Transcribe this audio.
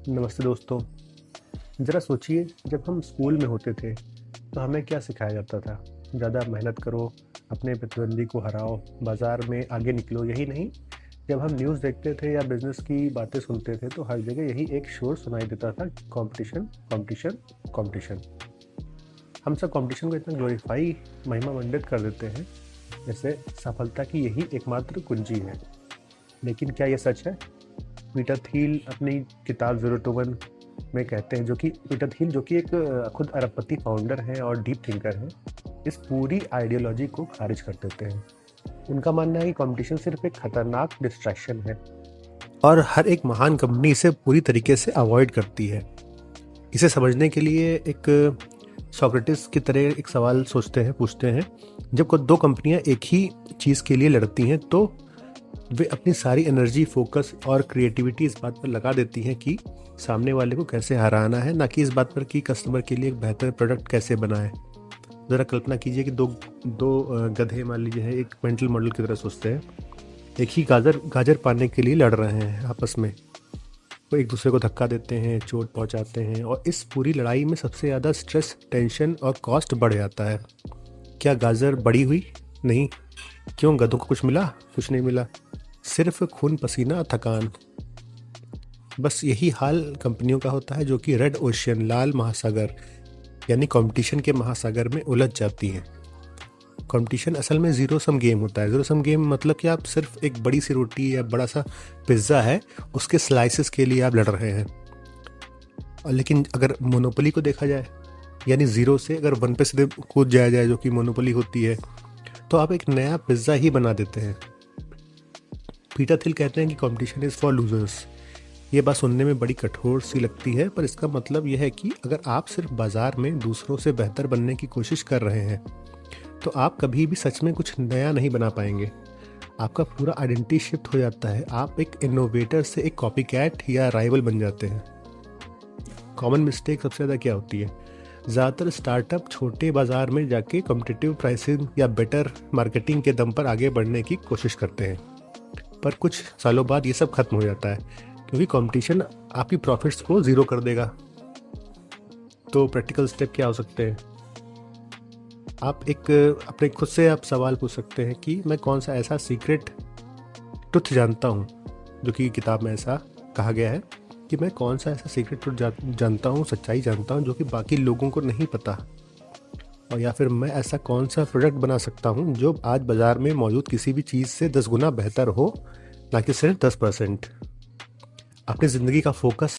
नमस्ते दोस्तों। ज़रा सोचिए, जब हम स्कूल में होते थे तो हमें क्या सिखाया जाता था? ज़्यादा मेहनत करो, अपने प्रतिद्वंदी को हराओ, बाज़ार में आगे निकलो। यही नहीं, जब हम न्यूज़ देखते थे या बिजनेस की बातें सुनते थे तो हर जगह यही एक शोर सुनाई देता था, कंपटीशन, कंपटीशन, कंपटीशन। हम सब कंपटीशन को इतना ग्लोरीफाई, महिमा मंडित कर देते हैं जैसे सफलता की यही एकमात्र कुंजी है। लेकिन क्या ये सच है? पीटर थिल अपनी किताब ज़ीरो टू वन में कहते हैं, जो कि पीटर थिल जो कि एक खुद अरबपति फाउंडर हैं और डीप थिंकर हैं, इस पूरी आइडियोलॉजी को खारिज कर देते हैं। उनका मानना है कि कंपटीशन सिर्फ एक खतरनाक डिस्ट्रैक्शन है और हर एक महान कंपनी इसे पूरी तरीके से अवॉइड करती है। इसे समझने के लिए एक सोक्रेटिस की तरह एक सवाल पूछते हैं, जब कोई दो कंपनियां एक ही चीज़ के लिए लड़ती हैं तो वे अपनी सारी एनर्जी, फोकस और क्रिएटिविटी इस बात पर लगा देती हैं कि सामने वाले को कैसे हराना है, ना कि इस बात पर कि कस्टमर के लिए एक बेहतर प्रोडक्ट कैसे बनाएं। ज़रा कल्पना कीजिए कि दो गधे मान लीजिए हैं, एक मेंटल मॉडल की तरह सोचते हैं, एक ही गाजर पाने के लिए लड़ रहे हैं आपस में। वो एक दूसरे को धक्का देते हैं, चोट पहुंचाते हैं और इस पूरी लड़ाई में सबसे ज़्यादा स्ट्रेस, टेंशन और कॉस्ट बढ़ जाता है। क्या गाजर बड़ी हुई? नहीं। क्यों? गधों को कुछ मिला? कुछ नहीं मिला, सिर्फ खून, पसीना, थकान। बस यही हाल कंपनियों का होता है जो कि रेड ओशियन, लाल महासागर यानी कंपटीशन के महासागर में उलझ जाती हैं। कंपटीशन असल में ज़ीरो सम गेम होता है। ज़ीरो सम गेम मतलब कि आप सिर्फ एक बड़ी सी रोटी या बड़ा सा पिज़्ज़ा है, उसके स्लाइसेस के लिए आप लड़ रहे हैं। और लेकिन अगर मोनोपोली को देखा जाए, यानी ज़ीरो से अगर वन पे सीधे कूद जाया जाए, जो कि मोनोपोली होती है, तो आप एक नया पिज़्ज़ा ही बना देते हैं। पीटर थिल कहते हैं कि कंपटीशन इज़ फॉर लूजर्स। ये बात सुनने में बड़ी कठोर सी लगती है, पर इसका मतलब यह है कि अगर आप सिर्फ बाजार में दूसरों से बेहतर बनने की कोशिश कर रहे हैं तो आप कभी भी सच में कुछ नया नहीं बना पाएंगे। आपका पूरा आइडेंटिटी शिफ्ट हो जाता है। आप एक इनोवेटर से एक कॉपीकैट या राइवल बन जाते हैं। कॉमन मिस्टेक सबसे ज़्यादा क्या होती है? ज़्यादातर स्टार्टअप छोटे बाज़ार में जाके कॉम्पिटिटिव प्राइसिंग या बेटर मार्केटिंग के दम पर आगे बढ़ने की कोशिश करते हैं, पर कुछ सालों बाद ये सब खत्म हो जाता है क्योंकि कंपटीशन आपकी प्रॉफिट्स को ज़ीरो कर देगा। तो प्रैक्टिकल स्टेप क्या हो सकते हैं? आप एक अपने खुद से आप सवाल पूछ सकते हैं कि मैं कौन सा ऐसा सीक्रेट ट्रुथ जानता हूँ, जो कि किताब में ऐसा कहा गया है कि मैं कौन सा ऐसा सीक्रेट ट्रुथ जानता हूँ, सच्चाई जानता हूँ जो कि बाकी लोगों को नहीं पता। और या फिर मैं ऐसा कौन सा प्रोडक्ट बना सकता हूँ जो आज बाज़ार में मौजूद किसी भी चीज़ से 10 गुना बेहतर हो, ना कि सिर्फ 10%। अपनी ज़िंदगी का फोकस